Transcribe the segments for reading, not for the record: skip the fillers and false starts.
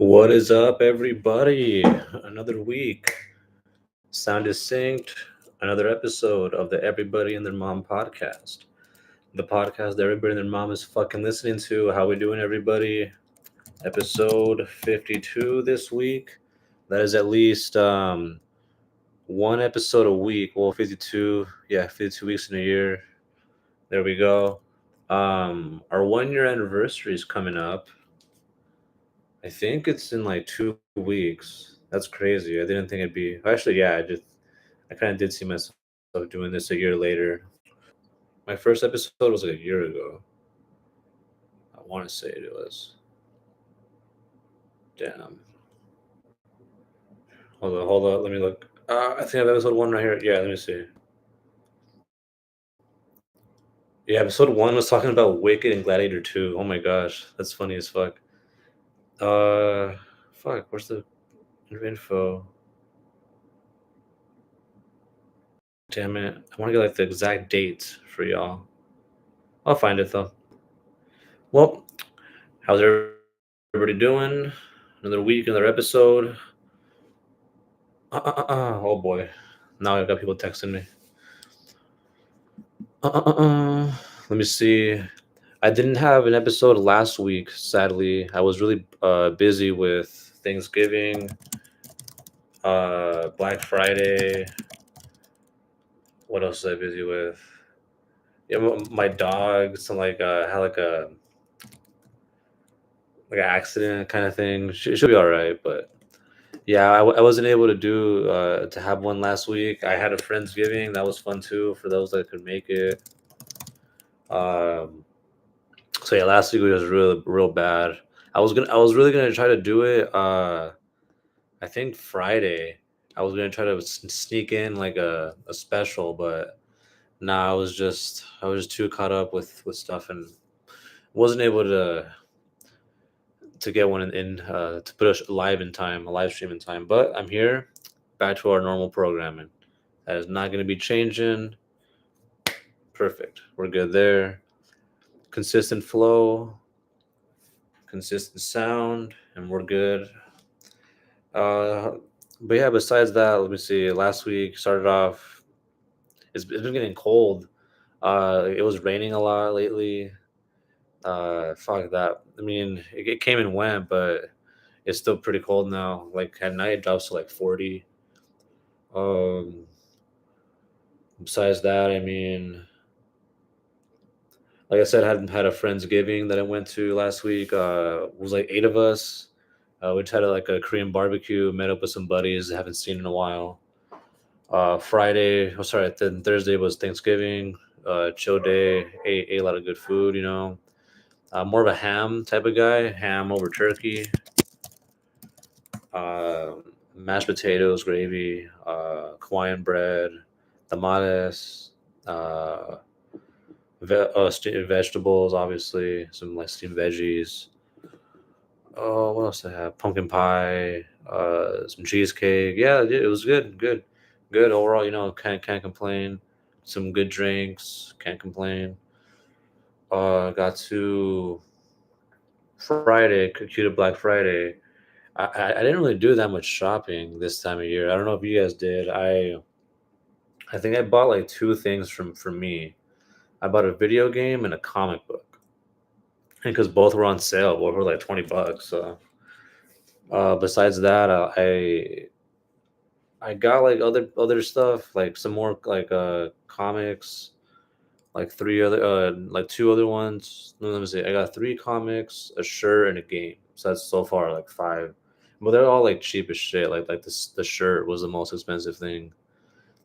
What is up, everybody? Another week. Sound is synced. Another episode of the Everybody and Their Mom podcast. The podcast that everybody and their mom is fucking listening to. How we doing, everybody? Episode 52 this week. That is at least one episode a week. Well, 52. Yeah, 52 weeks in a year. There we go. Our 1 year anniversary is coming up. I think it's in like 2 weeks. That's crazy. I didn't think it'd be. Actually, yeah, I kind of did see myself doing this a year later. My first episode was like a year ago. I want to say it was. Damn. Hold on. Let me look. I think I have episode one right here. Yeah, let me see. Yeah, episode one was talking about Wicked and Gladiator 2. Oh my gosh, that's funny as fuck. Uh, fuck. Where's the info? Damn it. I want to get like the exact dates for y'all. I'll find it though. Well, how's everybody doing? Another week, another episode. Oh boy. Now I've got people texting me. Let me see. I didn't have an episode last week, sadly. I was really busy with Thanksgiving, Black Friday. What else was I busy with? Yeah, my dog, some had like an accident kind of thing. She'll be all right, but yeah, I wasn't able to have one last week. I had a friendsgiving that was fun too for those that could make it. Um, so yeah, last week was real bad. I was really gonna try to do it. I think Friday. I was gonna try to sneak in like a special, but nah, I was just too caught up with stuff and wasn't able to get one to put a live in time, a live stream in time. But I'm here, back to our normal programming. That is not going to be changing. Perfect. We're good there. Consistent flow, consistent sound, and we're good. Uh, but yeah, besides that, let me see. Last week started off. It's been getting cold. It was raining a lot lately. Fuck that. I mean, it came and went, but it's still pretty cold now. Like at night, it drops to like 40. Um, Besides that, I mean, like I said, I had a friendsgiving that I went to last week. It was like 8 of us. We just had like a Korean barbecue. Met up with some buddies I haven't seen in a while. Friday, oh sorry, then Thursday was Thanksgiving. Chill day. Ate a lot of good food. More of a ham type of guy. Ham over turkey. Uh, Mashed potatoes, gravy, Hawaiian bread, tamales. Uh, Vegetables, obviously, some like steamed veggies. Oh, what else I have? Pumpkin pie, some cheesecake. Yeah, it was good overall. Can't complain. Some good drinks. Can't complain. Got to Friday, cue to Black Friday. I didn't really do that much shopping this time of year. I don't know if you guys did. I think I bought like two things for me. I bought a video game and a comic book. Because both were on sale, both were like $20. So, besides that, I got like other stuff, like some more like comics, like two other ones. No, let me see. I got three comics, a shirt, and a game. So that's so far like five, but they're all like cheap as shit. Like this, the shirt was the most expensive thing.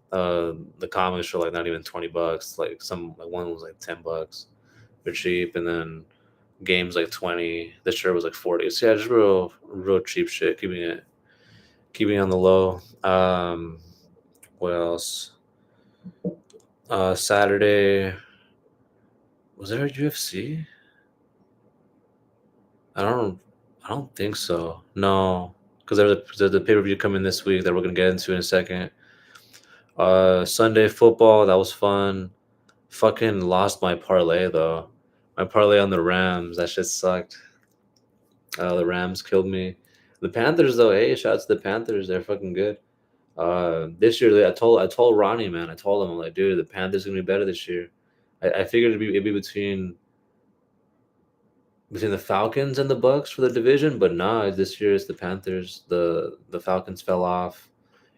The comics were like not even $20. Like one was like $10. They're cheap, and then games like 20. The shirt was like 40. So yeah, just real cheap shit. Keeping it on the low. What else? Saturday, was there a UFC? I don't I don't think so. No, because there's the pay per view coming this week that we're gonna get into in a second. Sunday football, that was fun. Fucking lost my parlay though. My parlay on the Rams, that shit sucked. The Rams killed me. The Panthers, though, hey, shout out to the Panthers. They're fucking good. This year, I told Ronnie, man, I told him, I'm like, dude, the Panthers gonna be better this year. I figured it'd be between the Falcons and the Bucks for the division, but nah, this year it's the Panthers. The Falcons fell off,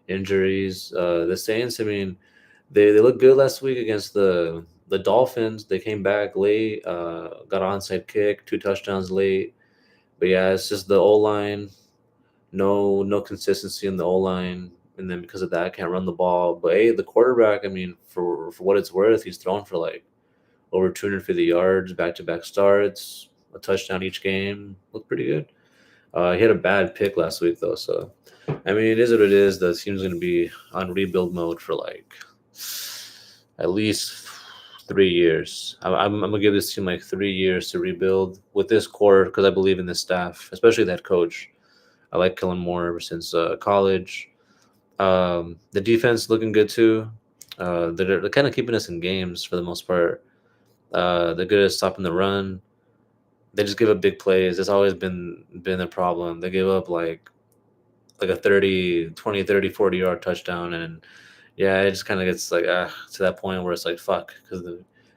injuries. The Saints, I mean, they looked good last week against the Dolphins. They came back late, got an onside kick, 2 touchdowns late. But yeah, it's just the O line, no consistency in the O line, and then because of that, can't run the ball. But hey, the quarterback, I mean, for what it's worth, he's thrown for like over 250 yards, back to back starts, a touchdown each game. Looked pretty good. He had a bad pick last week though, so I mean, it is what it is. The team's going to be on rebuild mode for like at least 3 years. I'm gonna give this team like 3 years to rebuild with this core because I believe in this staff, especially that coach. I like Kellen Moore ever since college. The defense looking good too. They're kind of keeping us in games for the most part. They're good at stopping the run. They just give up big plays. It's always been a problem. They give up like a 30, 20, 30, 40 yard touchdown, and yeah, it just kind of gets like to that point where it's like fuck because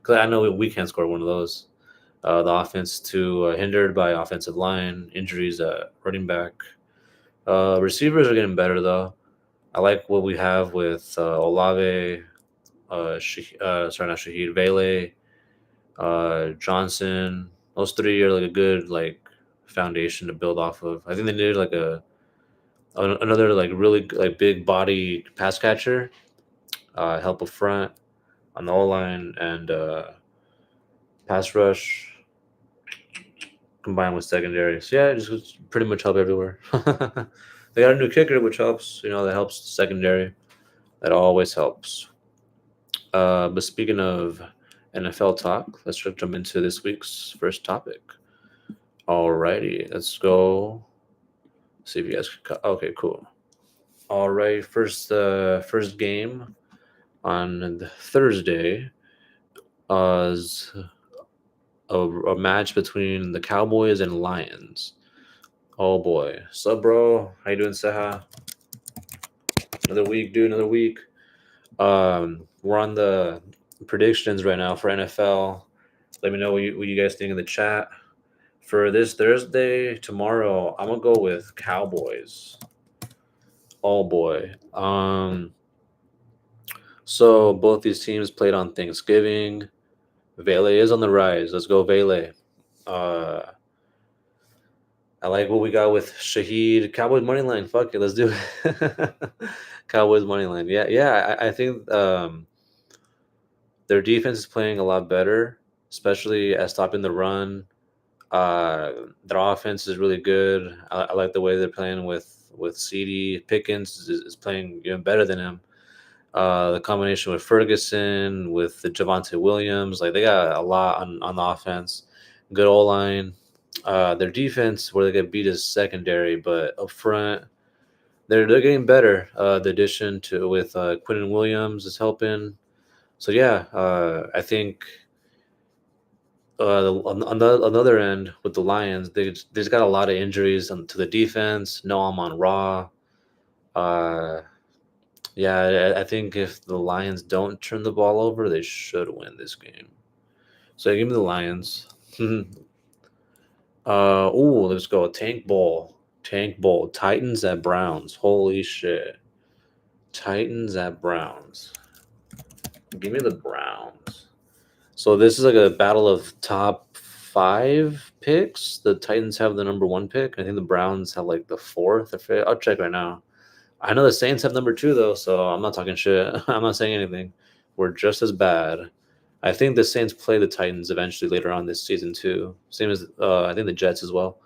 I know we can't score one of those. The offense too hindered by offensive line injuries at running back. Receivers are getting better though. I like what we have with Olave, sorry, not Shahid, Vele, Johnson. Those three are like a good like foundation to build off of. I think they needed like another like really like big body pass catcher, help up front on the O line and pass rush combined with secondary. So yeah, it just pretty much help everywhere. They got a new kicker, which helps. That helps the secondary. That always helps. But speaking of NFL talk, let's jump into this week's first topic. Alrighty, let's go. See if you guys can. Okay, cool. All right, first game on the Thursday is a match between the Cowboys and Lions. Oh boy, sup, bro? How you doing, Seha? Another week, dude. Another week. We're on the predictions right now for NFL. Let me know what you guys think in the chat. For this Thursday, tomorrow, I'm gonna go with Cowboys. Oh boy. So both these teams played on Thanksgiving. Vele is on the rise. Let's go, Vele. Uh, I like what we got with Shahid. Cowboys money line. Fuck it, let's do it. Cowboys money line. Yeah, yeah. I think their defense is playing a lot better, especially at stopping the run. Their offense is really good. I like the way they're playing with CD. Pickens is playing even better than him. The combination with Ferguson, with the Javante Williams, like they got a lot on the offense. Good O line. Their defense, where they get beat, is secondary, but up front, they're getting better. The addition to with Quinnen Williams is helping. So yeah, I think on the another end with the Lions, they've got a lot of injuries to the defense. No Amon Ra. Uh, yeah, I think if the Lions don't turn the ball over, they should win this game. So give me the Lions. Let's go. Tank Bowl. Tank Bowl. Titans at Browns. Holy shit. Titans at Browns. Give me the Browns. So this is like a battle of top 5 picks. The Titans have the number 1 pick. I think the Browns have like the 4th or 5th. I'll check right now. I know the Saints have number 2 though, so I'm not talking shit. I'm not saying anything. We're just as bad. I think the Saints play the Titans eventually later on this season too. Same as I think the Jets as well.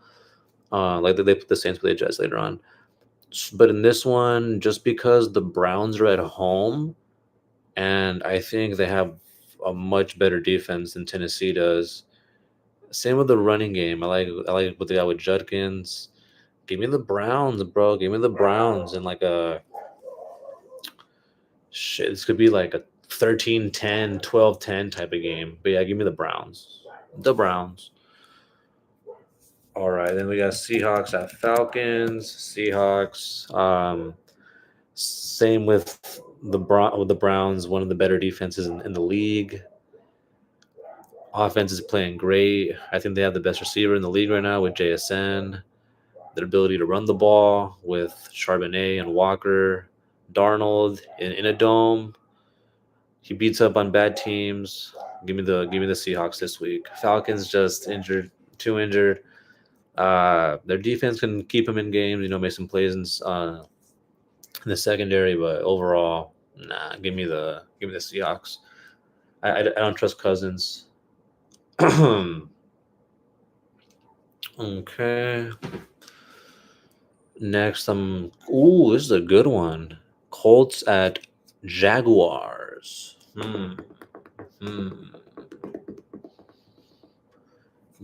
Like they put the Saints play the Jets later on. But in this one, just because the Browns are at home, and I think they have a much better defense than Tennessee does. Same with the running game. I like what they got with Judkins. Give me the Browns, bro. Give me the Browns and like a shit. This could be like a 13-10, 12-10 type of game. But yeah, give me the Browns. The Browns. All right, then we got Seahawks at Falcons. Seahawks. Same with the Browns, one of the better defenses in the league. Offense is playing great. I think they have the best receiver in the league right now with JSN. Their ability to run the ball with Charbonnet and Walker, Darnold in a dome. He beats up on bad teams. Give me the Seahawks this week. Falcons just injured, too injured. Their defense can keep them in games. Make some plays in the secondary, but overall, nah. Give me the Seahawks. I don't trust Cousins. Okay. Next, ooh, this is a good one. Colts at Jaguars. Hmm.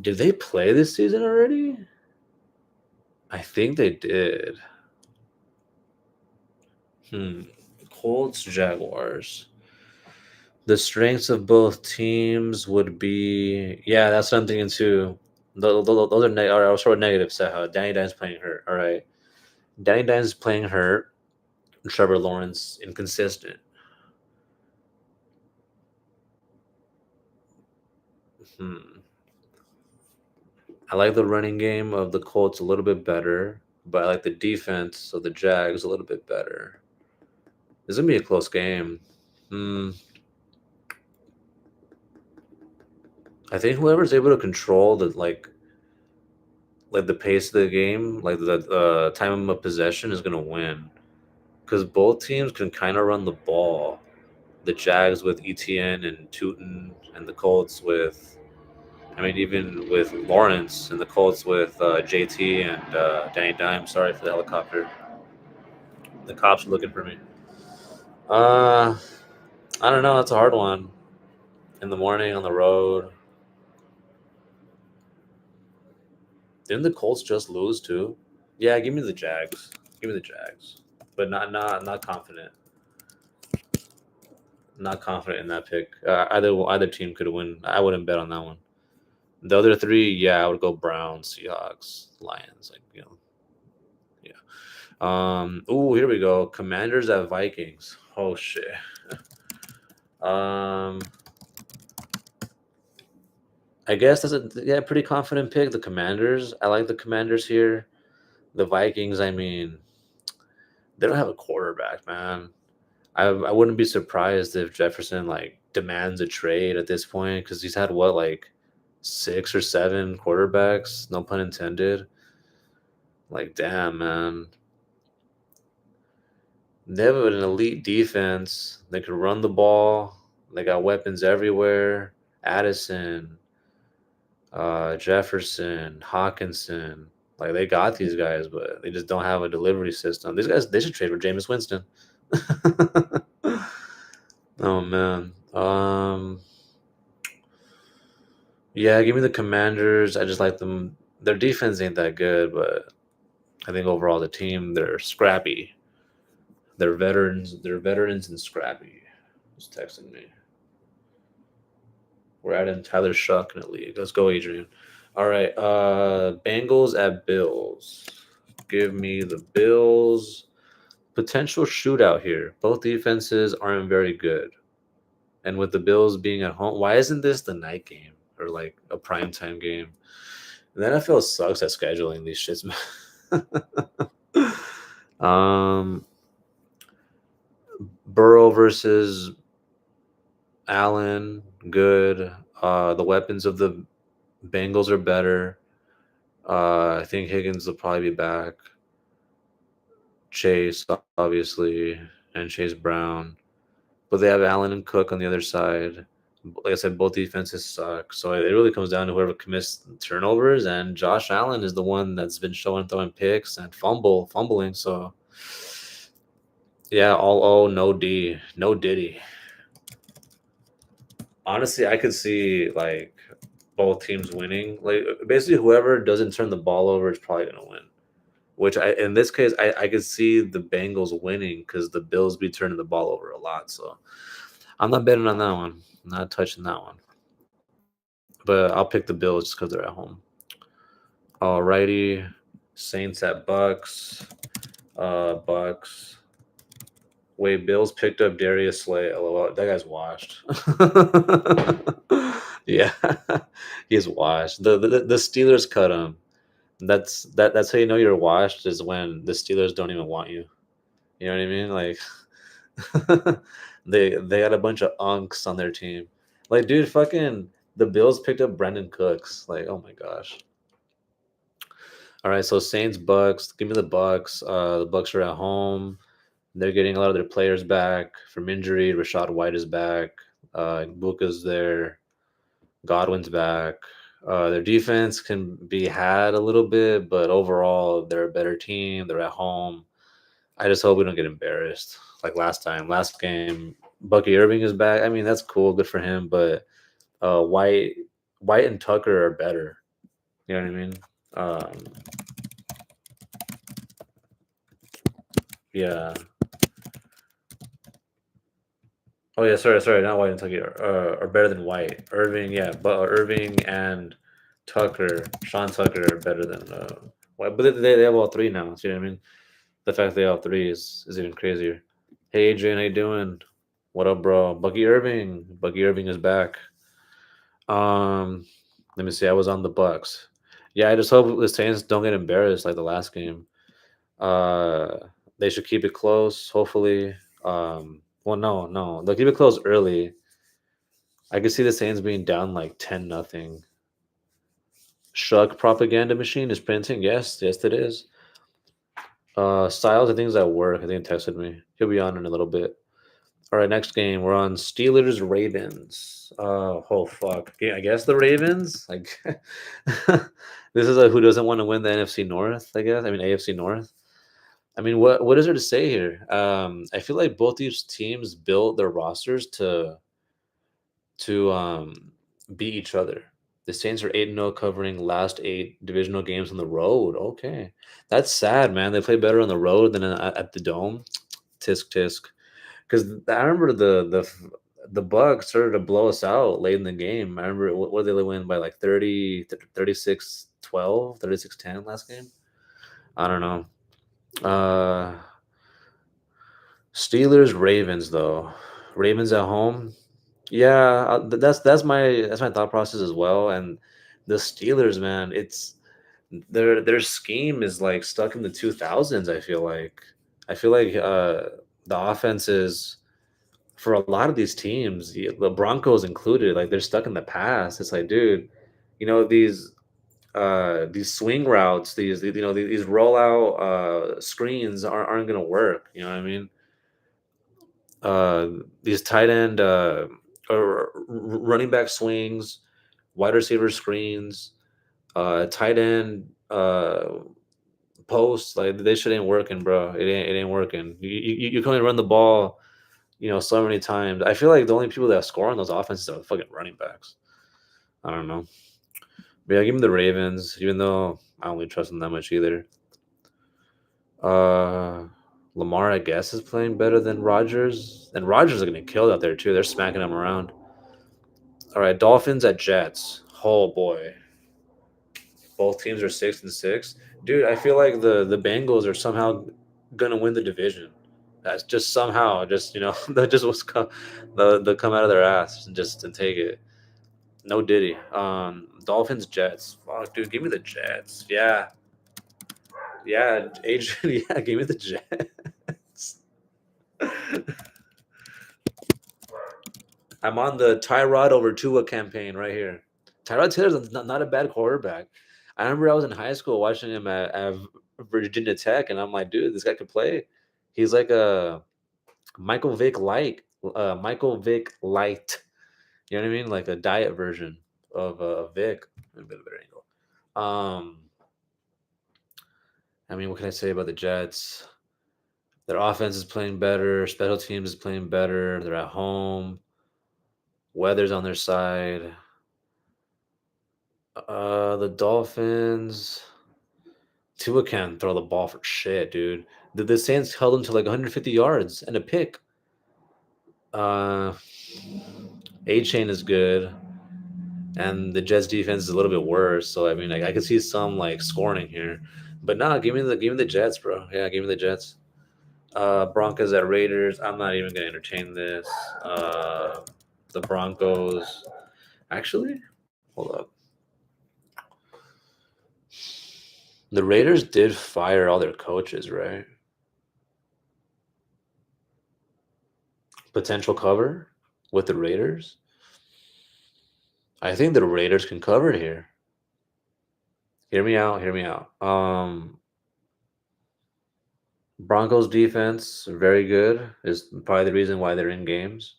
Did they play this season already? I think they did. Colts, Jaguars. The strengths of both teams would be, yeah, that's what I'm thinking too. Those are sort of negative. So Danny Dimes playing hurt. All right, Danny Dimes playing hurt. Trevor Lawrence inconsistent. I like the running game of the Colts a little bit better, but I like the defense of the Jags a little bit better. This is gonna be a close game. I think whoever's able to control like the pace of the game, like the time of possession, is gonna win. Because both teams can kind of run the ball. The Jags with ETN and Tootin, and the Colts with, even with Lawrence, and the Colts with JT and Danny Dime. Sorry for the helicopter. The cops are looking for me. I don't know. It's a hard one. In the morning on the road. Didn't the Colts just lose too? Yeah, give me the Jags. Give me the Jags, but not confident. Not confident in that pick. Either team could win. I wouldn't bet on that one. The other three, yeah, I would go Browns, Seahawks, Lions. Yeah. Ooh, here we go. Commanders at Vikings. Oh shit. I guess that's a pretty confident pick. The Commanders. I like the Commanders here. The Vikings. They don't have a quarterback, man. I wouldn't be surprised if Jefferson demands a trade at this point, because he's had what, 6 or 7 quarterbacks, no pun intended. Damn, man. They have an elite defense. They can run the ball. They got weapons everywhere. Addison, Jefferson, Hawkinson. They got these guys, but they just don't have a delivery system. These guys, they should trade for Jameis Winston. Oh man. Yeah, give me the Commanders. I just like them. Their defense ain't that good, but I think overall the team, they're scrappy. They're veterans. They're veterans and scrappy. He's texting me. We're adding Tyler Shuck in the league. Let's go, Adrian. All right. Bengals at Bills. Give me the Bills. Potential shootout here. Both defenses aren't very good. And with the Bills being at home, why isn't this the night game or a primetime game? The NFL sucks at scheduling these shits, man. Burrow versus Allen, good. The weapons of the Bengals are better. I think Higgins will probably be back. Chase, obviously, and Chase Brown. But they have Allen and Cook on the other side. Like I said, both defenses suck. So it really comes down to whoever commits turnovers, and Josh Allen is the one that's been showing throwing picks and fumbling. So yeah, all O, no D, no Diddy. Honestly, I could see both teams winning. Basically, whoever doesn't turn the ball over is probably gonna win. Which in this case, I could see the Bengals winning because the Bills be turning the ball over a lot. So I'm not betting on that one. I'm not touching that one. But I'll pick the Bills just because they're at home. Alrighty. Saints at Bucks. Bucks. Wait, Bills picked up Darius Slay. LOL. That guy's washed. Yeah, he's washed. The Steelers cut him. That's how you know you're washed, is when the Steelers don't even want you. You know what I mean? Like they got a bunch of unks on their team. Like, dude, fucking the Bills picked up Brandon Cooks. Like, oh my gosh. All right, so Saints Bucks. Give me the Bucks. The Bucks are at home. They're getting a lot of their players back from injury. Rashad White is back. Buka's there. Godwin's back. Their defense can be had a little bit, but overall, they're a better team. They're at home. I just hope we don't get embarrassed like last time. Last game, Bucky Irving is back. I mean, that's cool, good for him. But White, White and Tucker are better. You know what I mean? Um, yeah. Oh yeah, sorry, not White and Tucker are better than White. Irving, yeah, but Irving and Tucker, Sean Tucker are better than White. But they have all three now. So you know what I mean? The fact they have three is even crazier. Hey Adrian, how you doing? What up, bro? Bucky Irving. Bucky Irving is back. Um, Let me see. I was on the Bucks. Yeah, I just hope the Saints don't get embarrassed like the last game. Uh, they should keep it close. Hopefully. Well, no, they'll keep it close early. I could see the Saints being down like 10-0. Shrug propaganda machine is printing. Yes, it is. Styles, I think is at work. I think he texted me. He'll be on in a little bit. All right, next game. We're on Steelers Ravens. Oh fuck. Yeah, I guess the Ravens. Like, this is a who doesn't want to win the NFC North. I guess. I mean AFC North. I mean, what is there to say here? I feel like both these teams built their rosters to beat each other. The Saints are 8-0, covering last 8 divisional games on the road. Okay, that's sad, man. They play better on the road than at the dome. Tisk tisk. Because I remember the Bucks started to blow us out late in the game. I remember what did they win by like 30, 36-12, 36-10 last game. I don't know. Uh, Steelers Ravens though. Ravens at home. Yeah, that's my thought process as well. And the Steelers, man, it's their scheme is like stuck in the 2000s. I feel like the offense is, for a lot of these teams, the Broncos included, like they're stuck in the past. It's like, dude, you know these swing routes, these rollout screens aren't gonna work. You know what I mean? These tight end or running back swings, wide receiver screens, tight end posts, like they shit ain't working, bro. It ain't working. You can only run the ball, so many times. I feel like the only people that score on those offenses are the fucking running backs. I don't know. But yeah, give me the Ravens, even though I don't really trust them that much either. Uh, Lamar, I guess, is playing better than Rodgers, and Rodgers are getting killed out there too. They're smacking him around. All right, Dolphins at Jets. Oh boy, both teams are 6-6. Dude, I feel like the Bengals are somehow gonna win the division. That's just somehow, just that just was they'll come out of their ass and just to take it. No Diddy. Dolphins Jets. Fuck, dude, give me the Jets. Yeah, Adrian. Yeah, give me the Jets. I'm on the Tyrod over Tua campaign right here. Tyrod Taylor's not a bad quarterback. I remember I was in high school watching him at Virginia Tech, and I'm like, dude, this guy could play. He's like a Michael Vick light, Michael Vick light. You know what I mean? Like a diet version of Vic. A bit of a better angle. I mean, what can I say about the Jets? Their offense is playing better. Special teams is playing better. They're at home. Weather's on their side. The Dolphins. Tua can't throw the ball for shit, dude. The Saints held him to like 150 yards and a pick. A Chain is good. and the Jets defense is a little bit worse. So I mean, like I could see some like scoring here, but nah, give me the Jets, bro. Yeah, give me the Jets. Broncos at Raiders. I'm not even gonna entertain this. The Broncos. Actually, hold up. The Raiders did fire all their coaches, right? Potential cover with the Raiders. I think the Raiders can cover here. Hear me out. Hear me out. Broncos defense very good is probably the reason why they're in games,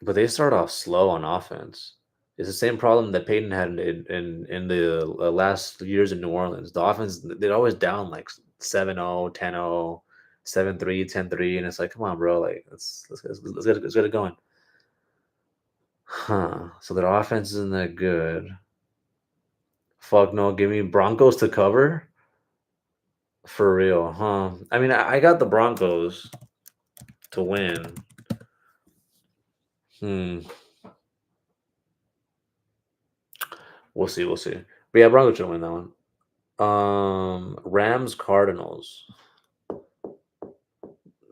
but they start off slow on offense. It's the same problem that Peyton had in the last years in New Orleans. The offense they're always down like 7-0, 10-0, 7-3, 10-3, and it's like, come on, bro, like let's get it going. Huh? So their offense isn't that good. Fuck no, give me Broncos to cover for real, huh? I mean, I got the Broncos to win. Hmm. We'll see. We'll see. But yeah, Broncos should win that one. Rams Cardinals.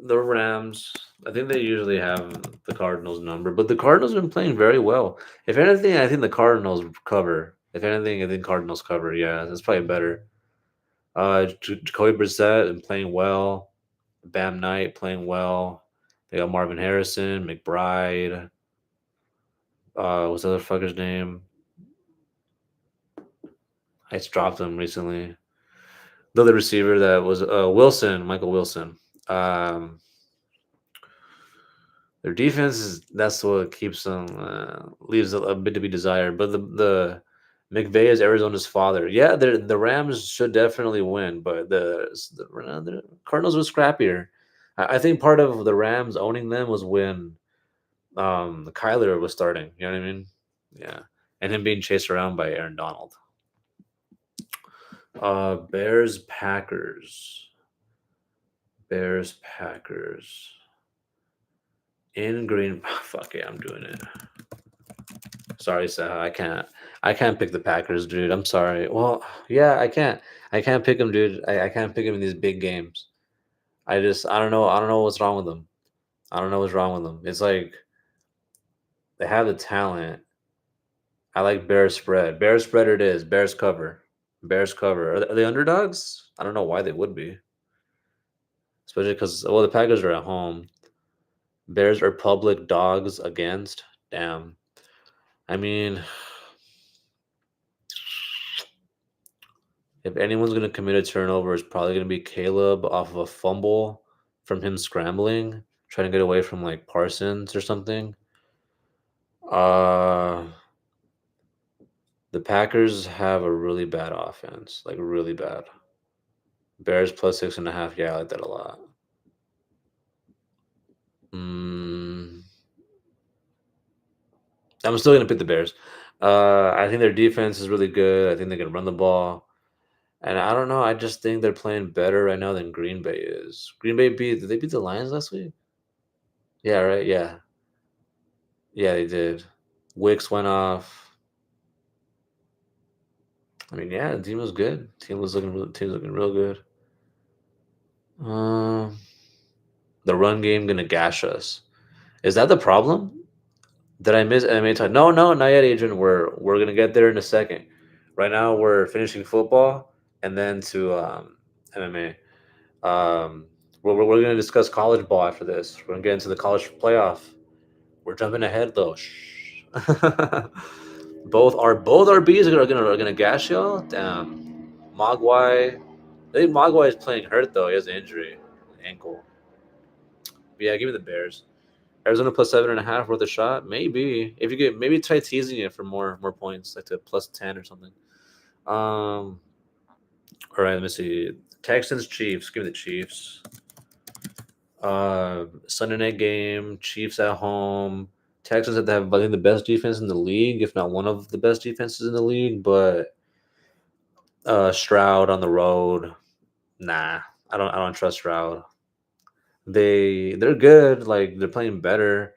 The Rams. I think they usually have the Cardinals number, but the Cardinals have been playing very well. If anything, I think the Cardinals cover. If anything, I think Cardinals cover. Yeah, that's probably better. Jacoby Brissett and playing well. Bam Knight playing well. They got Marvin Harrison, McBride. What's the other fucker's name? I just dropped him recently. The other receiver that was Wilson, Michael Wilson. Um, their defense is that's what keeps them leaves a bit to be desired. But the McVay is Arizona's father. Yeah, the Rams should definitely win, but the Cardinals was scrappier. I think part of the Rams owning them was when Kyler was starting. You know what I mean? Yeah, and him being chased around by Aaron Donald. Bears Packers. Bears Packers in Green. Fuck yeah, I'm doing it. Sorry, Sah. I can't. I can't pick the Packers, dude. I'm sorry. Well, yeah, I can't. I can't pick them, dude. I can't pick them in these big games. I don't know. I don't know what's wrong with them. I don't know what's wrong with them. It's like they have the talent. I like Bears spread. Bears spread it is. Bears cover. Bears cover. Are they underdogs? I don't know why they would be. Especially because well, the Packers are at home. Bears are public dogs against. Damn. I mean, if anyone's going to commit a turnover, it's probably going to be Caleb off of a fumble from him scrambling, trying to get away from like Parsons or something. Uh, the Packers have a really bad offense, like really bad. Bears plus 6.5. Yeah, I like that a lot. Mm, I'm still going to pick the Bears. I think their defense is really good. I think they can run the ball. And I don't know. I just think they're playing better right now than Green Bay is. Did they beat the Lions last week? Yeah, right. Yeah. Yeah, they did. Wicks went off. I mean, yeah, the team was good. Team's looking real good. Um, the run game gonna gash us. Is that the problem? Did I miss MMA time? No, no, not yet, Adrian. We're gonna get there in a second. Right now, we're finishing football and then to MMA. We're gonna discuss college ball after this. We're gonna get into the college playoff. We're jumping ahead though. Shh. both our Bs are gonna gash y'all. Damn. Mogwai. I think Mogwai is playing hurt though. He has an injury, ankle. But yeah, give me the Bears. Arizona plus 7.5 worth a shot. Maybe if you get maybe try teasing it for more points, like to plus 10 or something. All right, let me see. Texans Chiefs. Give me the Chiefs. Sunday night game. Chiefs at home. Texans have I think the best defense in the league, if not one of the best defenses in the league. But Stroud on the road, nah, I don't trust Stroud. They're good, like they're playing better.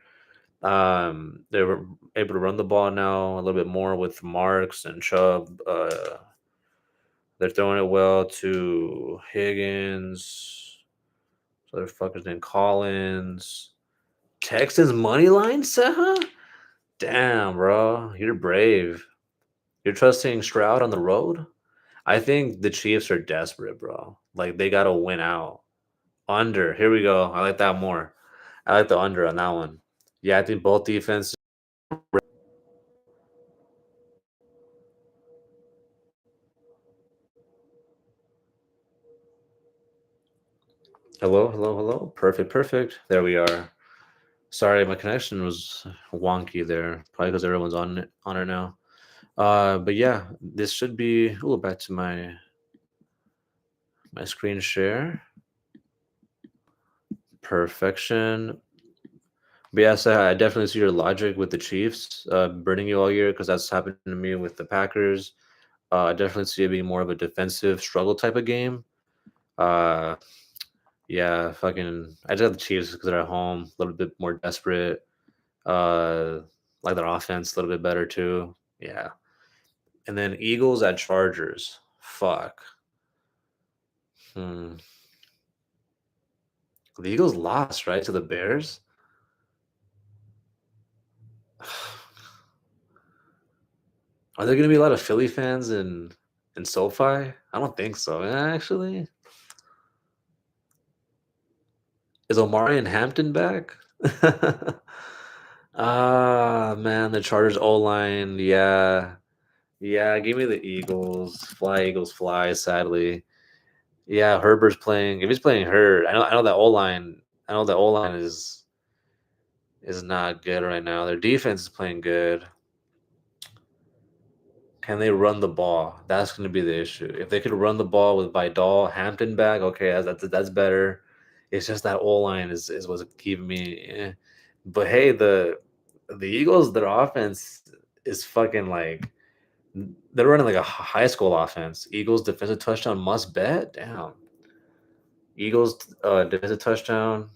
They were able to run the ball now a little bit more with Marks and Chubb. They're throwing it well to Higgins. So their fuckers named Collins. Texans money line, Seha? Damn, bro. You're brave. You're trusting Stroud on the road? I think the Chiefs are desperate, bro. Like they gotta win out. Under. Here we go. I like that more. I like the under on that one. Yeah, I think both defenses. Hello, hello, hello. Perfect, perfect. There we are. Sorry, my connection was wonky there. Probably because everyone's on it now. But yeah, this should be. Oh, back to my screen share. Perfection. But yeah, so I definitely see your logic with the Chiefs burning you all year because that's happened to me with the Packers. I definitely see it being more of a defensive struggle type of game. Uh, yeah, fucking. I just got the Chiefs because they're at home, a little bit more desperate. Uh, like their offense a little bit better too. Yeah, and then Eagles at Chargers. Fuck. Hmm. The Eagles lost right to the Bears. Are there going to be a lot of Philly fans in SoFi? I don't think so. Actually, is Omari and Hampton back? Ah, man, the Chargers O line. Yeah, yeah. Give me the Eagles. Fly, Eagles, fly. Sadly, yeah. Herbert's playing. If he's playing hurt, I know that O line. I know that O line is not good right now. Their defense is playing good. Can they run the ball? That's going to be the issue. If they could run the ball with Vidal, Hampton back, okay, that's better. It's just that O line is what's keeping me. But hey, the Eagles, their offense is fucking like they're running like a high school offense. Eagles defensive touchdown must bet. Damn. Eagles defensive touchdown.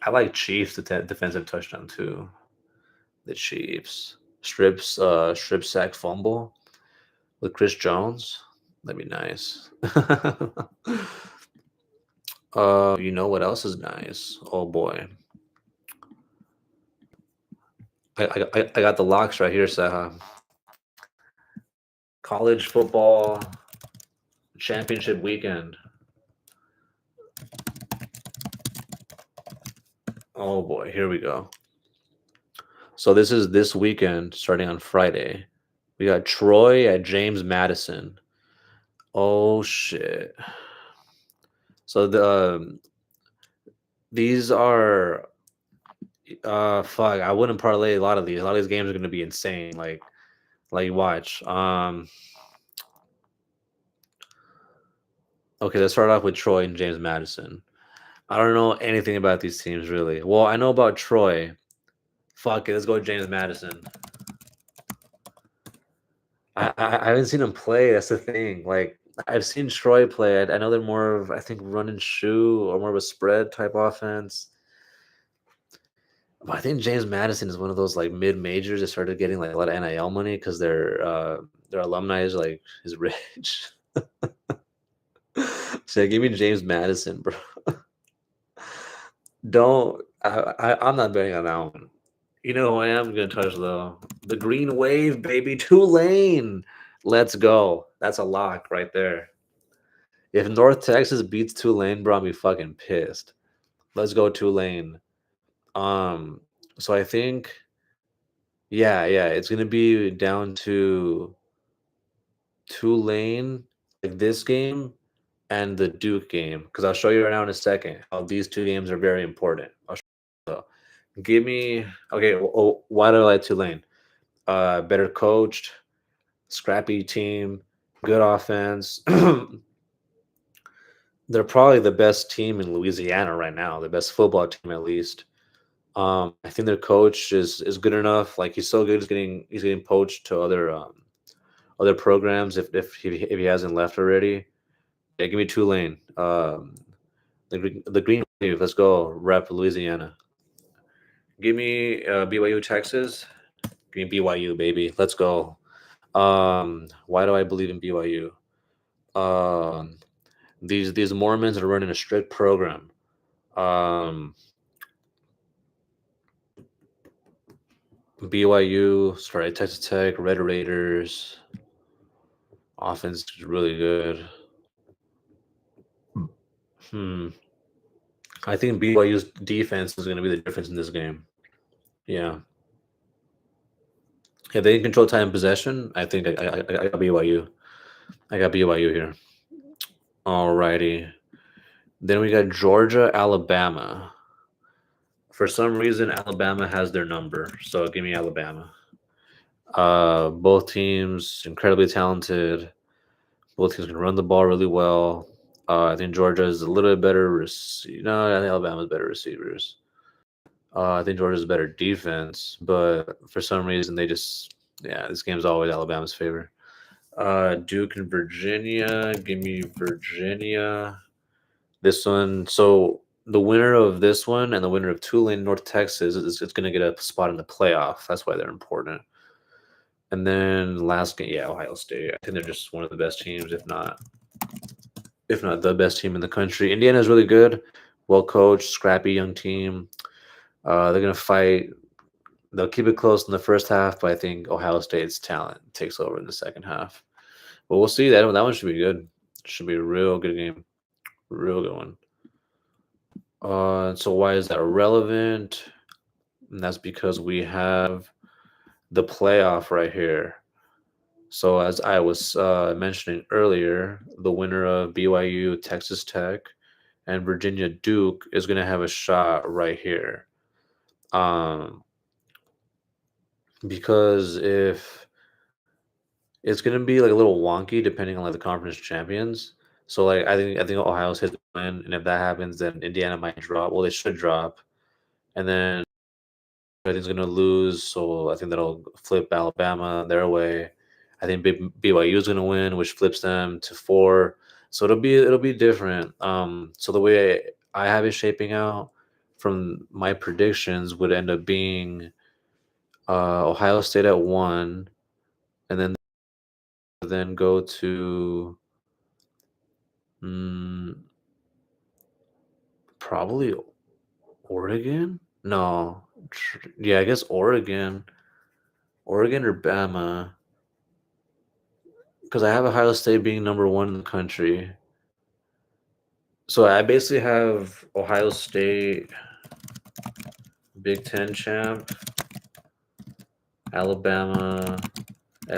I like Chiefs defensive touchdown too. The Chiefs strip sack fumble with Chris Jones. That'd be nice. You know what else is nice? Oh boy, I got the locks right here, Saha. College football championship weekend. Oh boy, here we go. So this is this weekend, starting on Friday. We got Troy at James Madison. Oh shit. So these are fuck. I wouldn't parlay a lot of these. A lot of these games are gonna be insane. Like watch. Okay, let's start off with Troy and James Madison. I don't know anything about these teams really. Well, I know about Troy. Fuck it, let's go with James Madison. I haven't seen him play. That's the thing. Like I've seen Troy play. I know they're more of I think run and shoe or more of a spread type offense. But I think James Madison is one of those like mid majors that started getting like a lot of NIL money because their alumni is like is rich. So give me James Madison, bro. Don't I'm not betting on that one. You know who I am gonna touch though? The green wave, baby. Tulane. Let's go. That's a lock right there. If North Texas beats Tulane, bro, I'll be fucking pissed. Let's go Tulane. Um, so I think, yeah, yeah, it's gonna be down to Tulane, like this game and the Duke game, because I'll show you right now in a second how these two games are very important. I'll show you. So, give me okay. Why do I like Tulane? Better coached, scrappy team, good offense. They're probably the best team in Louisiana right now, the best football team at least. I think their coach is good enough. Like he's so good, he's getting poached to other programs if he hasn't left already. Yeah, give me Tulane. The Green Wave. Let's go, rep Louisiana. Give me BYU, Texas. Give me BYU, baby. Let's go. Why do I believe in BYU? Um, these Mormons are running a strict program. BYU, sorry, Texas Tech, Red Raiders. Offense is really good. I think BYU's defense is going to be the difference in this game. Yeah. If they can control time possession, I think I got BYU. I got BYU here. Alrighty. Then we got Georgia, Alabama. For some reason, Alabama has their number, so give me Alabama. Both teams incredibly talented. Both teams can run the ball really well. I think Georgia is a little bit better. No, I think Alabama's better receivers. I think Georgia's better defense, but for some reason this game's always Alabama's favor. Duke and Virginia. Give me Virginia. This one. So the winner of this one and the winner of Tulane, North Texas, is going to get a spot in the playoff. That's why they're important. And then last game, Ohio State. I think they're just one of the best teams, if not the best team in the country. Indiana's really good, well coached, scrappy young team. They're going to fight. They'll keep it close in the first half, but I think Ohio State's talent takes over in the second half. But we'll see. That one should be good. Should be a real good game. Real good one. So why is that relevant? And that's because we have the playoff right here. So as I was mentioning earlier, the winner of BYU, Texas Tech, and Virginia Duke is going to have a shot right here. Because if it's going to be like a little wonky depending on like the conference champions. So like I think Ohio State's going to win, and if that happens, then Indiana might drop. Well, they should drop, and then I think it's going to lose. So I think that'll flip Alabama their way. I think BYU is going to win, which flips them to 4. So it'll be different. So the way I have it shaping out from my predictions would end up being Ohio State at 1, and then go to probably Oregon. No, I guess Oregon or Bama, because I have Ohio State being number 1 in the country. So I basically have Ohio State Big Ten champ, Alabama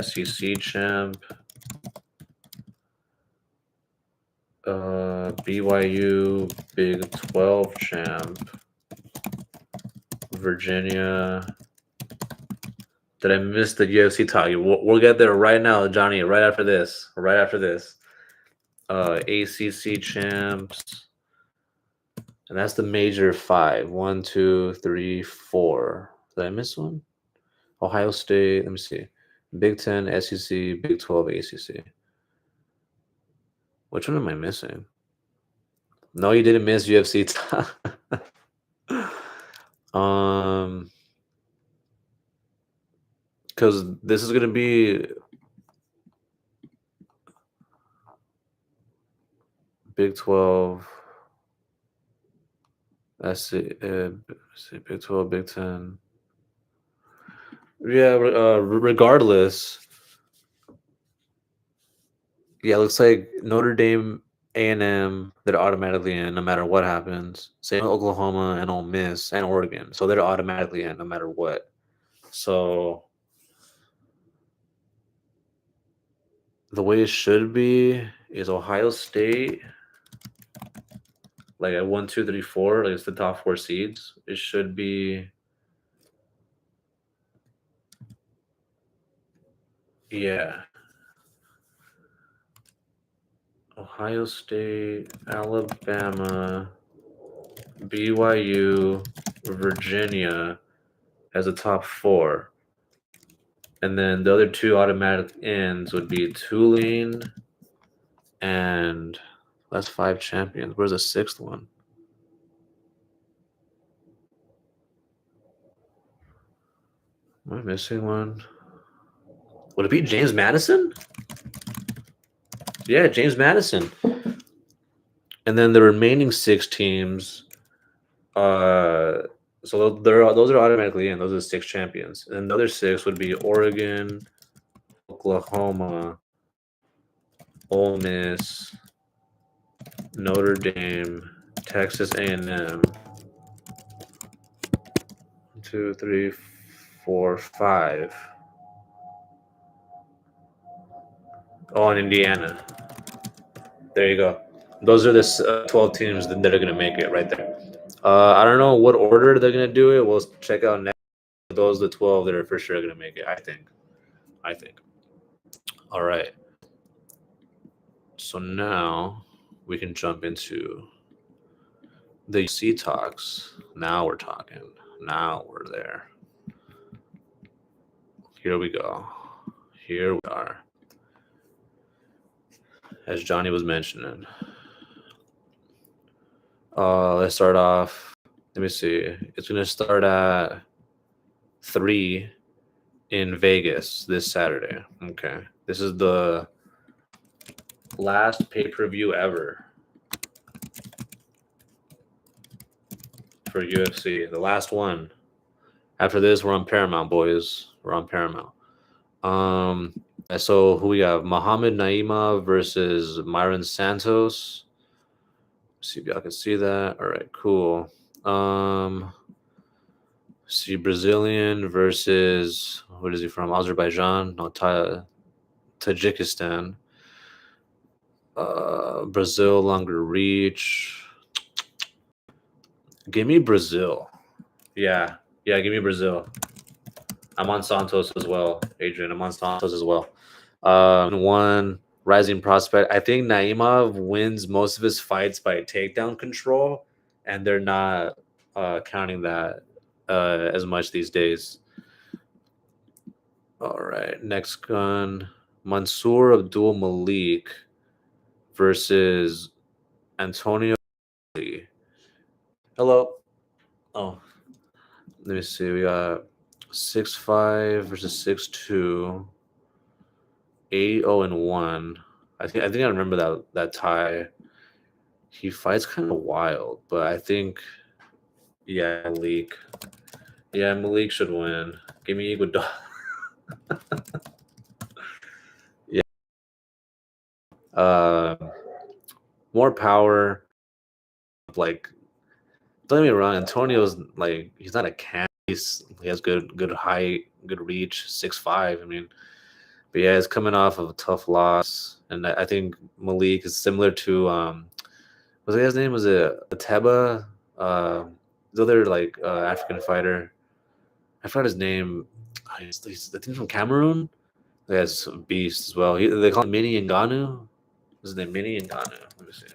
SEC champ, BYU Big 12 champ, Virginia. Did I miss the UFC talk? We'll get there right now, Johnny. Right after this. ACC champs, and that's the major 5. 1, 2, 3, 4. Did I miss one? Ohio State. Let me see. Big 10, SEC, Big 12, ACC. Which one am I missing? No, you didn't miss UFC. Because this is gonna be Big 12. Big 12, Big 10. Yeah, regardless. Yeah, it looks like Notre Dame, A&M, they're automatically in no matter what happens. Same with Oklahoma and Ole Miss and Oregon. So they're automatically in no matter what. So the way it should be is Ohio State, like at 1, 2, 3, 4, like it's the top 4 seeds. It should be, yeah. Ohio State, Alabama, BYU, Virginia as a top 4. And then the other 2 automatic ends would be Tulane and that's 5 champions. Where's the 6th one? Am I missing one? Would it be James Madison? Yeah, James Madison. And then the remaining 6 teams, so those are automatically in. Those are the 6 champions. And the other 6 would be Oregon, Oklahoma, Ole Miss, Notre Dame, Texas A&M. 2, 3, 4, 5. Oh, and Indiana. There you go. Those are the 12 teams that are going to make it right there. I don't know what order they're going to do it. We'll check out next. Those are the 12 that are for sure going to make it, I think. All right. So now we can jump into the UC talks. Now we're talking. Now we're there. Here we go. Here we are. As Johnny was mentioning. Let's start off. Let me see. It's going to start at 3 in Vegas this Saturday. Okay. This is the last pay-per-view ever for UFC. The last one. After this, we're on Paramount, boys. We're on Paramount. So who we have? Muhammad Naimov versus Myron Santos. See if y'all can see that. All right, cool. See Brazilian versus, what is he from? Azerbaijan? No, Tajikistan. Brazil, longer reach. Give me Brazil. Yeah, give me Brazil. I'm on Santos as well, Adrian. I'm on Santos as well. One rising prospect. I think Naimov wins most of his fights by takedown control, and they're not counting that as much these days. All right, next gun. Mansour Abdul Malik versus Antonio Lee. Hello. Oh, let me see. We got 6'5" versus 6'2". 8-0-1. I think I remember that tie. He fights kind of wild, but I think Malik. Yeah, Malik should win. Give me Iguodala. Yeah. More power. Like, don't get me wrong, Antonio's like, he's not a can. He has good height, good reach, 6'5". I mean, but yeah, he's coming off of a tough loss, and I think Malik is similar to what's the guy's name? Was it Ateba? The other like African fighter. I forgot his name. He's I think from Cameroon. That's a beast as well. They call him Mini Ngannou. Is his name Mini Ngannou? Let me see.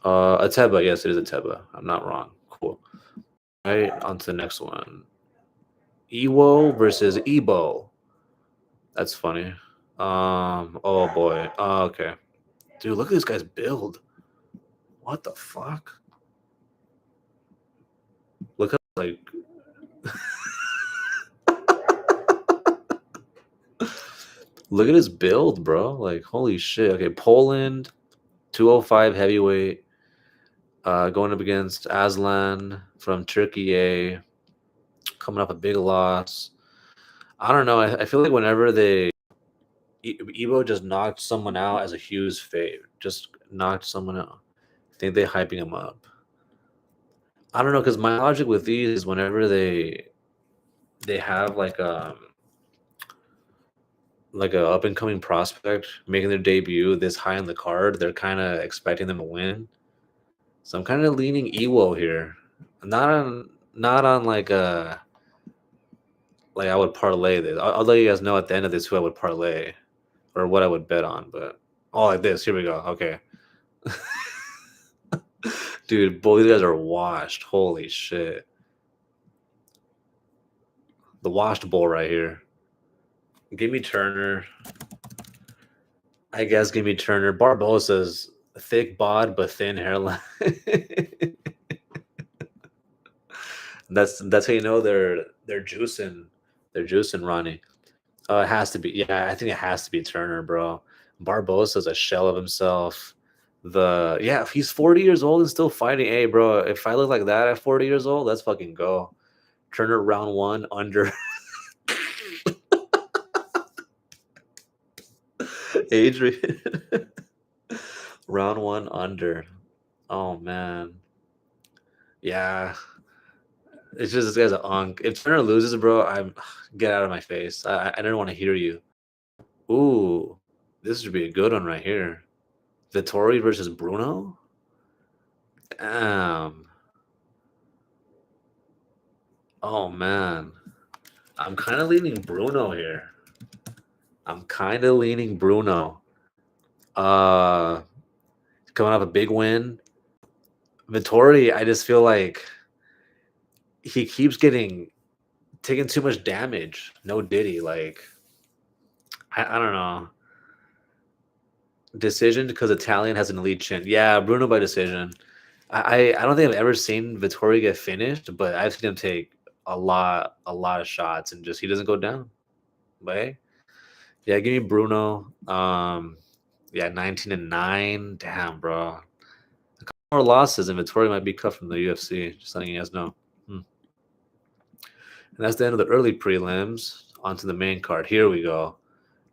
Ateba. Yes, it is Ateba. I'm not wrong. Cool. All right, on to the next one. Iwo versus Ebo. That's funny. Oh boy. Okay. Dude, look at this guy's build. What the fuck? Look at like look at his build, bro. Like, holy shit. Okay, Poland, 205 heavyweight. Going up against Aslan from Turkey, coming off a big loss. I don't know. I feel like whenever Evo just knocked someone out as a huge fave, just knocked someone out. I think they're hyping him up. I don't know, because my logic with these is whenever they have like a up and coming prospect making their debut this high on the card, they're kind of expecting them to win. So I'm kind of leaning Ewo here, not on like I would parlay this. I'll let you guys know at the end of this who I would parlay or what I would bet on. But like this, here we go. Okay, dude, both these guys are washed. Holy shit, the washed bull right here. Give me Turner. I guess give me Turner. Barbosa's thick bod but thin hairline. That's how you know they're juicing Ronnie. It has to be. Yeah, I think it has to be Turner, bro. Barbosa's a shell of himself. If he's 40 years old and still fighting, hey, bro, if I look like that at 40 years old, let's fucking go. Turner round one under Adrian. Round one under. Oh man. Yeah. It's just this guy's a unk. If Turner loses, bro, I'm get out of my face. I don't want to hear you. Ooh, this should be a good one right here. Vittori versus Bruno. Damn. Oh man. I'm kind of leaning Bruno here. I'm kind of leaning Bruno. Uh, coming off a big win. Vittori, I just feel like he keeps taking too much damage. No Diddy, like I don't know. Decision because Italian has an elite chin. Yeah, Bruno by decision. I don't think I've ever seen Vittori get finished, but I've seen him take a lot of shots and just he doesn't go down. But hey, yeah, give me Bruno. Yeah, 19-9. Damn, bro. A couple more losses and Vittori might be cut from the UFC. Just letting you guys know. And that's the end of the early prelims. Onto the main card. Here we go.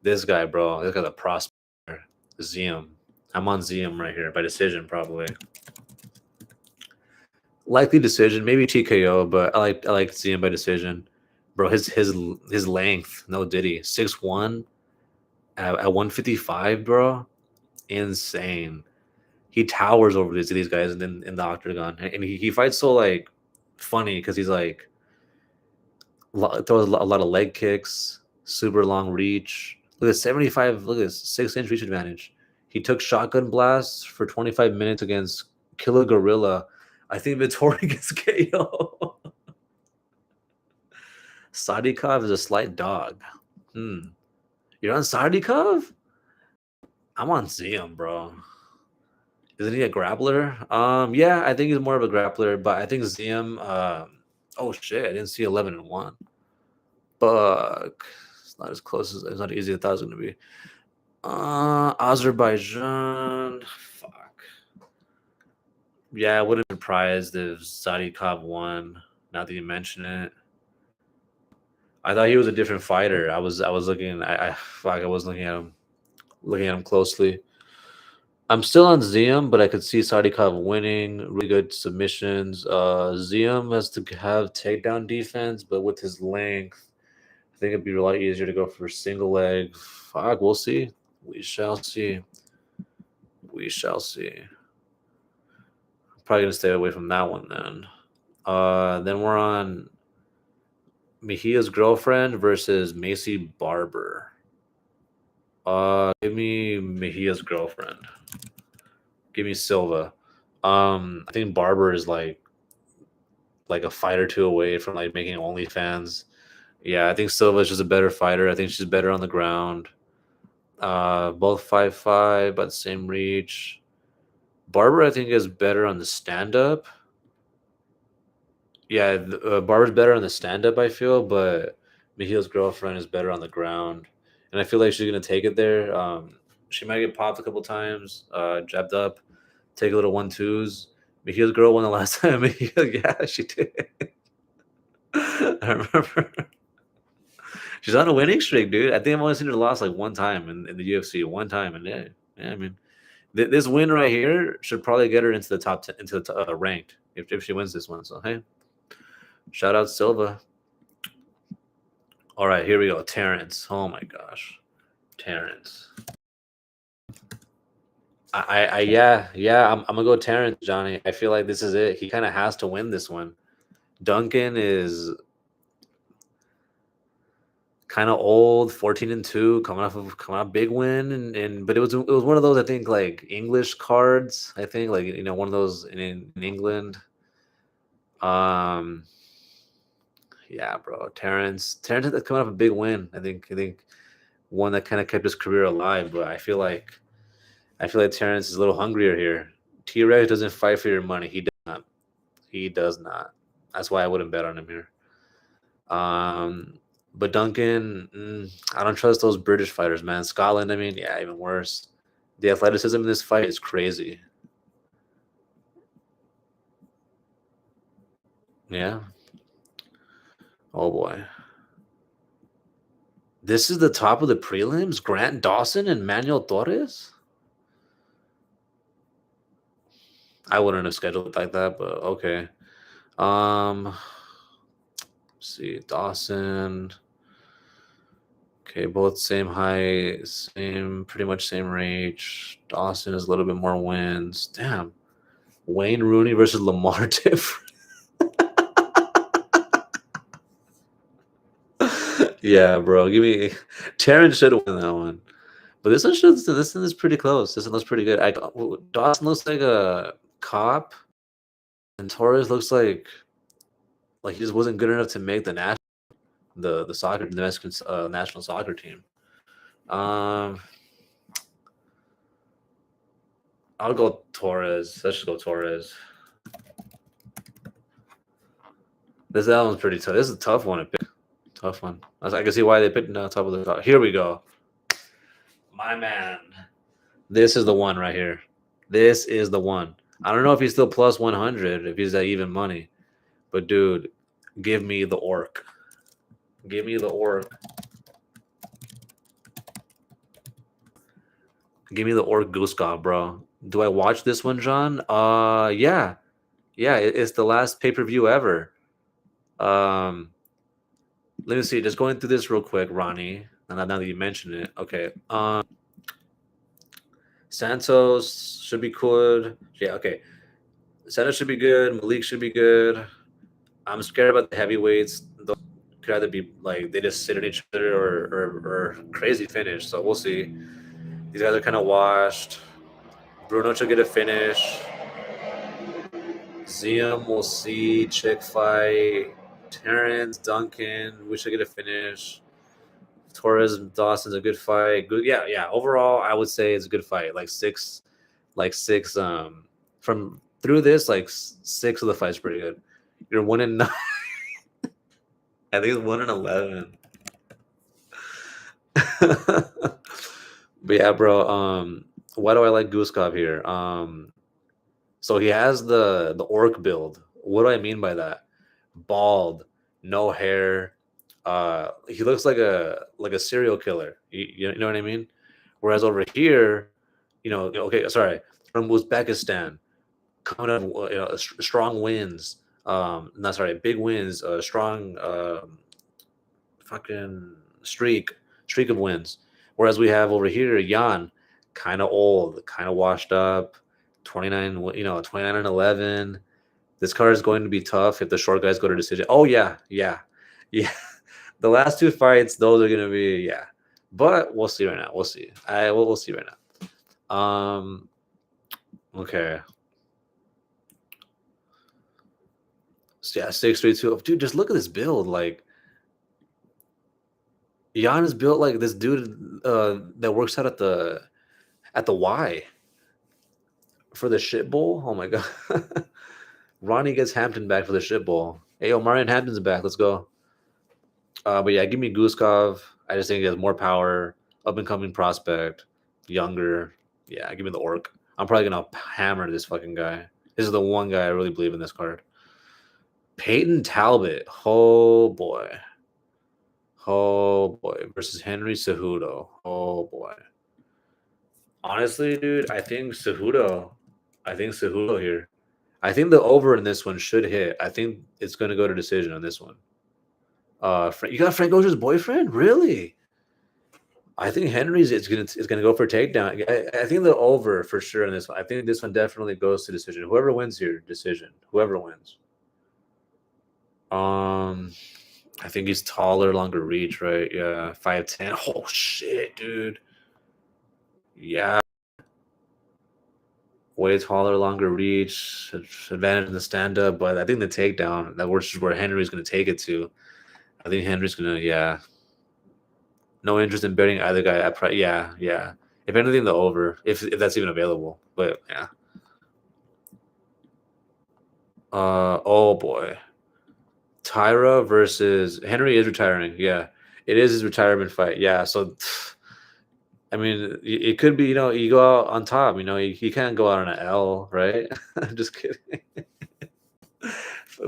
This guy, bro. This guy's a prospect. Ziam. I'm on Ziam right here by decision, probably. Likely decision, maybe TKO, but I like Ziam by decision. Bro, his length, no Diddy. 6'1" at 155, bro. Insane. He towers over these guys in the octagon. And he fights so like funny because he's like throws a lot of leg kicks, super long reach. Look at 75. Look at this 6-inch reach advantage. He took shotgun blasts for 25 minutes against Killer Gorilla. I think Vittori gets KO. Sadikov is a slight dog. You're on Sadikov? I'm on Ziam, bro. Isn't he a grappler? Yeah, I think he's more of a grappler, but I think Ziam. Oh shit, I didn't see 11-1. Fuck. It's not as close as it's not easy as I thought it was gonna be. Azerbaijan. Fuck. Yeah, I wouldn't be surprised if Sadikov won. Now that you mention it, I thought he was a different fighter. I was looking. I was looking at him closely. I'm still on Ziam, but I could see Sadikov winning. Really good submissions. Ziam has to have takedown defense, but with his length, I think it'd be a lot easier to go for single leg. Fuck, we'll see. We shall see. We shall see. I'm probably gonna stay away from that one then. Then we're on Mejia's girlfriend versus Macy Barber. Give me Mejia's girlfriend. Give me Silva. I think Barber is like a fight or two away from like making OnlyFans. Yeah, I think Silva is just a better fighter. I think she's better on the ground. Both 5'5", but same reach. Barber, I think, is better on the stand-up. Yeah, Barber's better on the stand-up, I feel, but Mejia's girlfriend is better on the ground. And I feel like she's going to take it there. She might get popped a couple times, jabbed up, take a little 1-2s. Mejia's girl won the last time. Yeah, she did. I remember. She's on a winning streak, dude. I think I've only seen her lost like one time in the UFC, one time. And yeah, I mean, this win right here should probably get her into the top 10, into the ranked if she wins this one. So, hey, shout out Silva. All right, here we go. Terrence. Oh my gosh. Terrence. I'm gonna go Terrence, Johnny. I feel like this is it. He kind of has to win this one. Duncan is kind of old, 14-2, coming off big win, and but it was one of those, I think, like English cards. I think like one of those in England. Yeah, bro. Terrence coming off a big win. I think one that kind of kept his career alive. But I feel like Terrence is a little hungrier here. T-Rex doesn't fight for your money. He does not. He does not. That's why I wouldn't bet on him here. But Duncan, I don't trust those British fighters, man. Scotland, I mean, yeah, even worse. The athleticism in this fight is crazy. Yeah. Oh boy. This is the top of the prelims. Grant Dawson and Manuel Torres. I wouldn't have scheduled it like that, but okay. Let's see, Dawson. Okay, both same height, same pretty much same range. Dawson has a little bit more wins. Damn. Wayne Rooney versus Lamar Different. Yeah, bro. Give me Terrence should win that one. But this one is pretty close. This one looks pretty good. Dawson looks like a cop, and Torres looks like he just wasn't good enough to make the Mexican national soccer team. I'll go Torres. Let's just go Torres. That one's pretty tough. This is a tough one to pick. Tough one. I can see why they picked top of the top. Here we go. My man. This is the one right here. This is the one. I don't know if he's still plus 100, if he's at even money. But, dude, give me the orc. Give me the orc. Give me the orc Guskov, bro. Do I watch this one, John? Yeah. Yeah, it's the last pay-per-view ever. Let me see. Just going through this real quick, Ronnie. Now that you mentioned it. Okay. Santos should be good. Yeah, okay. Santos should be good. Malik should be good. I'm scared about the heavyweights. Those could either be like they just sit on each other or crazy finish. So we'll see. These guys are kind of washed. Bruno should get a finish. Ziam, we'll see. Chick fight. Terrence, Duncan, we should get a finish. Torres, Dawson's a good fight. Good, yeah. Overall, I would say it's a good fight. Like six. From through this, like 6 of the fights pretty good. You're 1-9. I think it's 1-11. But yeah, bro. Why do I like Guskov here? So he has the orc build. What do I mean by that? Bald, no hair. He looks like a serial killer. You know what I mean? Whereas over here, okay, sorry, from Uzbekistan, coming up, strong wins. Not sorry, big wins. Strong, fucking streak of wins. Whereas we have over here, Jan, kind of old, kind of washed up, 29, 29-11. This card is going to be tough if the short guys go to decision. Oh yeah. The last 2 fights, those are gonna be but we'll see right now. We'll see. We'll see right now. Okay. So 6-3-2. Dude, just look at this build. Like Jan is built like this dude that works out at the Y for the shit bowl. Oh my god. Ronnie gets Hampton back for the shit bowl. Hey, Marion Hampton's back. Let's go. But yeah, give me Guskov. I just think he has more power, up and coming prospect, younger. Yeah, give me the orc. I'm probably gonna hammer this fucking guy. This is the one guy I really believe in this card. Peyton Talbot. Oh boy. Versus Henry Cejudo. Oh boy. Honestly, dude, I think Cejudo here. I think the over in this one should hit. I think it's going to go to decision on this one. You got Frank Ocean's boyfriend? Really? I think Henry's is gonna go for a takedown. I think the over for sure in this one. I think this one definitely goes to decision. Whoever wins here, decision. Whoever wins. I think he's taller, longer reach, right? Yeah, 5'10". Oh shit, dude. Yeah. Way taller, longer reach, advantage in the stand up, but I think the takedown, that works is where Henry's gonna take it to. I think Henry's gonna, no interest in betting either guy. Yeah. If anything, the over, if that's even available. But yeah. Oh boy. Tyra versus Henry is retiring. Yeah, it is his retirement fight. Yeah, so I mean, it could be, you go out on top. You can't go out on an L, right? I'm just kidding.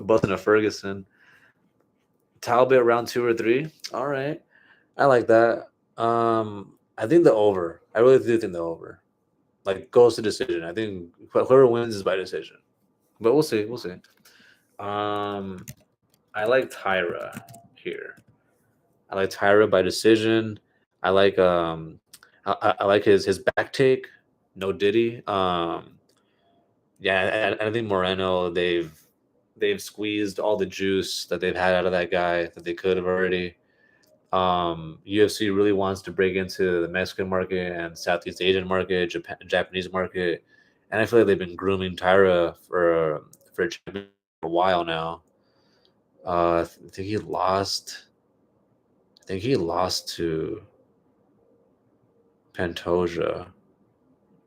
Busting a Ferguson. Talbot round 2 or 3. All right, I like that. I think the over. I really do think the over. Like goes to decision. I think whoever wins is by decision. But we'll see. We'll see. Um, I like Tyra here. I like Tyra by decision. I like I like his back take. No Diddy. Yeah, I think Moreno. They've squeezed all the juice that they've had out of that guy that they could have already. UFC really wants to break into the Mexican market and Southeast Asian market, Japanese market, and I feel like they've been grooming Tyra for a champion for a while now. I think he lost. I think he lost to Pantoja,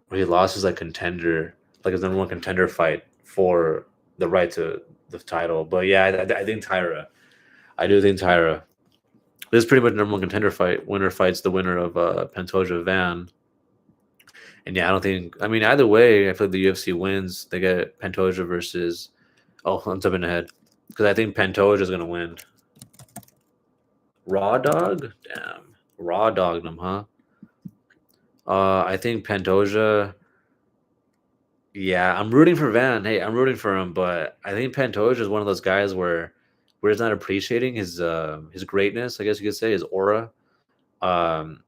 where he lost his like contender, like his number one contender fight for the right to the title. But yeah, I think Tyra. I do think Tyra. This is pretty much number one contender fight. Winner fights the winner of Pantoja Van. And yeah, I don't think. I mean, either way, I feel like the UFC wins. They get Pantoja versus. Oh, I'm jumping ahead because I think Pantoja is gonna win. Raw dog, damn, raw dogged him, huh? I think Pantoja. Yeah, I'm rooting for Van. Hey, I'm rooting for him, but I think Pantoja is one of those guys where he's not appreciating his greatness. I guess you could say his aura. Um,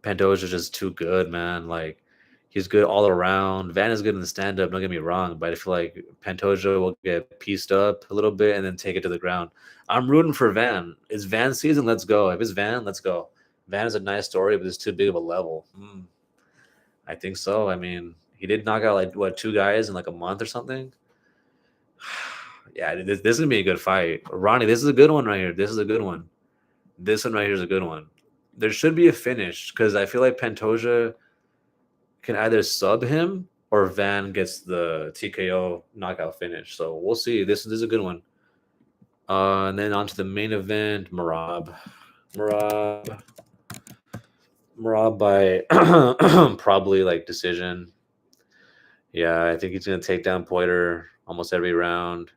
Pantoja is just too good, man. Like he's good all around. Van is good in the stand up. Don't get me wrong, but I feel like Pantoja will get pieced up a little bit and then take it to the ground. I'm rooting for Van. It's Van season. Let's go. If it's Van, let's go. Van is a nice story, but it's too big of a level. I think so. I mean, he did knock out like what 2 guys in like a month or something. Yeah, this is gonna be a good fight, Ronnie. This is a good one right here. This is a good one. This one right here is a good one. There should be a finish because I feel like Pantoja can either sub him or Van gets the TKO knockout finish. So we'll see. This is a good one. And then on to the main event, Marab. Marab. Marab by probably like decision. Yeah, I think he's gonna take down Poiter almost every round.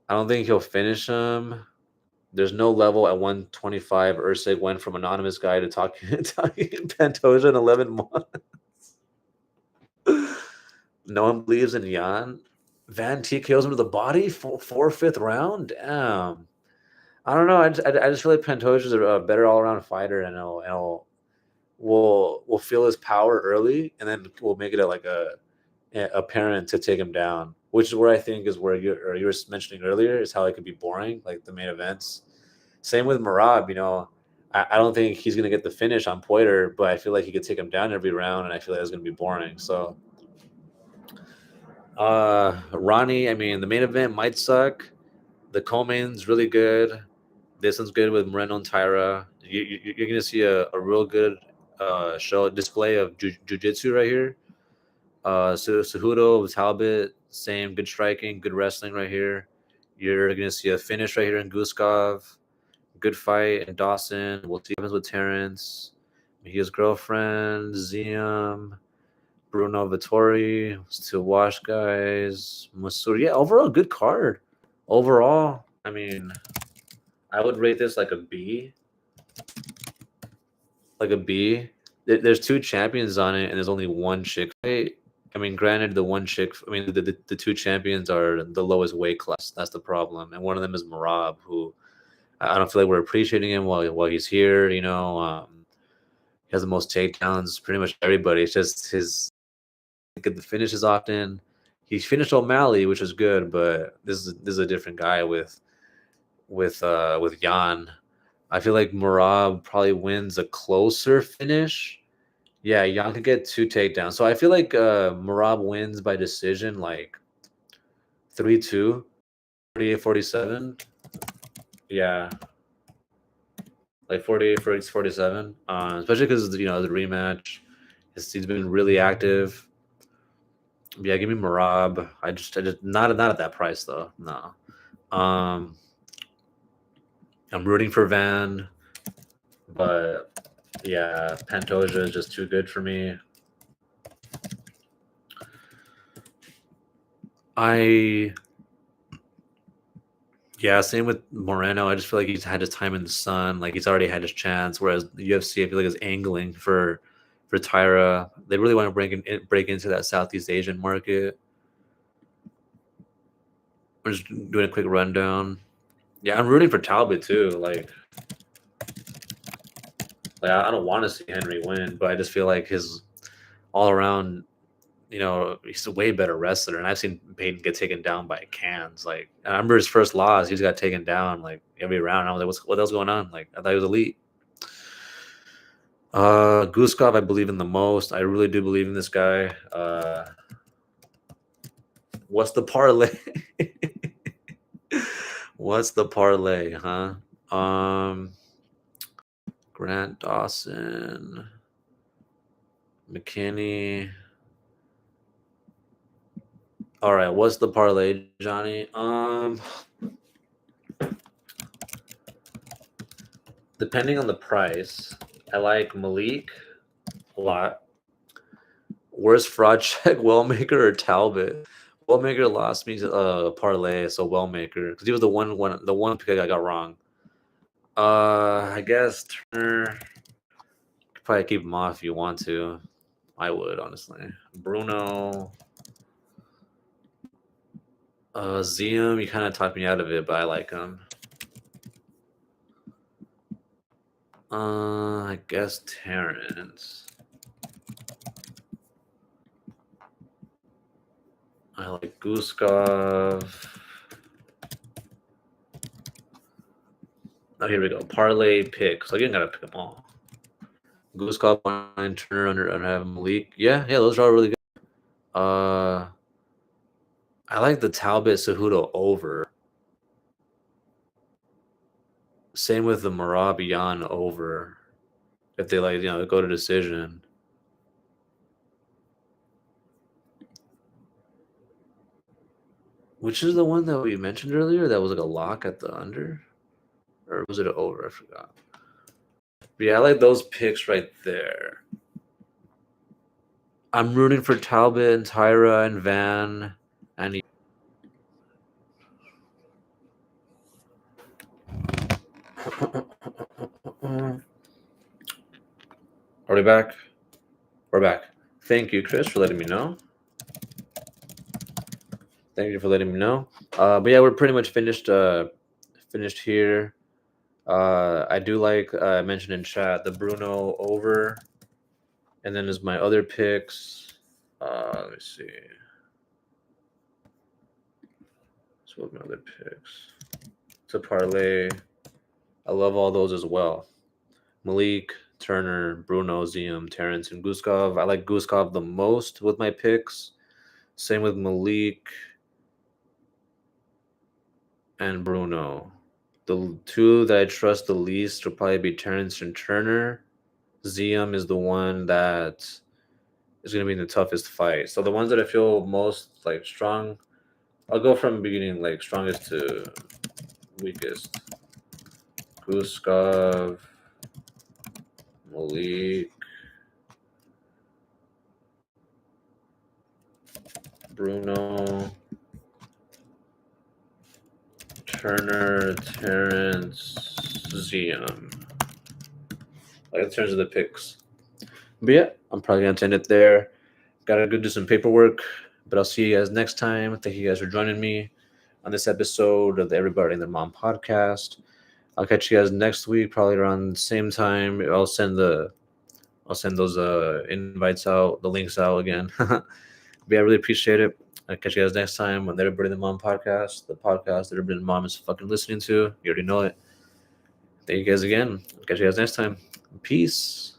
I don't think he'll finish him. There's no level at 125. Usyk went from anonymous guy to talking Pantoja in 11 months. No one believes in Jan. Van TKOs him to the body, fifth round. Damn. I don't know. I just feel like Pantoja is a better all around fighter, and we'll feel his power early, and then we'll make it apparent to take him down. Which is where I think is where you were mentioning earlier is how it could be boring, like the main events. Same with Marab. I don't think he's gonna get the finish on Poiter, but I feel like he could take him down every round, and I feel like it's gonna be boring. So. Ronnie, I mean, the main event might suck. The co-main's really good. This one's good with Moreno and Tyra. You're gonna see a real good show display of jiu-jitsu right here. So Cejudo with Talbot, same good striking, good wrestling right here. You're gonna see a finish right here in Guskov. Good fight in Dawson. We'll see what happens with Terrence. His girlfriend, Ziam. Bruno Vittori, to Wash guys, Masuri. Yeah, overall good card. Overall, I mean, I would rate this like a B. Like a B. There's 2 champions on it, and there's only one chick fight. I mean, granted, the one chick. I mean, the 2 champions are the lowest weight class. That's the problem, and one of them is Marab, who I don't feel like we're appreciating him while he's here. He has the most takedowns. Pretty much everybody. It's just his. Get the finishes often. He finished O'Malley, which is good, but this is a different guy with Jan. I feel like Marab probably wins a closer finish. Yeah, Jan could get 2 takedowns. So I feel like Marab wins by decision like 3-2, 48-47. Yeah. Like 48-47. Especially because the rematch. He's been really active. Yeah, give me Marab. I just not at that price though. No. I'm rooting for Van, but yeah, Pantoja is just too good for me. Same with Moreno. I just feel like he's had his time in the sun. Like he's already had his chance. Whereas the UFC, I feel like is angling for Taira. They really want to break into that Southeast Asian market. I'm just doing a quick rundown. Yeah, I'm rooting for Talbot too. Like I don't want to see Henry win, but I just feel like his all around, he's a way better wrestler. And I've seen Payton get taken down by cans. Like I remember his first loss, he just got taken down like every round. I was like, what else going on? Like I thought he was elite. Guskov, I believe in the most. I really do believe in this guy. What's the parlay? What's the parlay, huh? Grant Dawson, McKinney. All right, what's the parlay, Johnny? Depending on the price, I like Malik a lot. Where's fraud check, Wellmaker or Talbot? Wellmaker lost me parlay, so Wellmaker, because he was the one pick I got wrong. I guess Turner. Could probably keep him off if you want to. I would, honestly. Bruno. Zium, you kind of talked me out of it, but I like him. I guess Terrence. I like Guskov. Oh, here we go. Parlay picks. Like, you gotta pick them all. Guskov, Turner, under have Malik. Yeah, those are all really good. I like the Talbot Cejudo over. Same with the Marabian over. If they go to decision. Which is the one that we mentioned earlier that was like a lock at the under? Or was it an over? I forgot. But yeah, I like those picks right there. I'm rooting for Talbot and Taira and Van and Are we back? We're back. Thank you, Chris, for letting me know. Thank you for letting me know. But yeah, we're pretty much finished here. I do like I mentioned in chat the Bruno over, and then there's my other picks. Let me see. So what are my other picks? To parlay. I love all those as well. Malik, Turner, Bruno, Zium, Terrence, and Guskov. I like Guskov the most with my picks. Same with Malik and Bruno. The two that I trust the least will probably be Terrence and Turner. Zium is the one that is going to be in the toughest fight. So the ones that I feel most like strong, I'll go from beginning like strongest to weakest. Guskov, Malik, Bruno, Turner, Terrence, Zium. Like in terms of the picks. But yeah, I'm probably going to end it there. Gotta go do some paperwork, but I'll see you guys next time. Thank you guys for joining me on this episode of the Everybody and Their Mom podcast. I'll catch you guys next week, probably around the same time. I'll send those invites out, the links out again. But yeah, I really appreciate it. I'll catch you guys next time on the Everybody and the Mom podcast, the podcast that Everybody and the Mom is fucking listening to. You already know it. Thank you guys again. I'll catch you guys next time. Peace.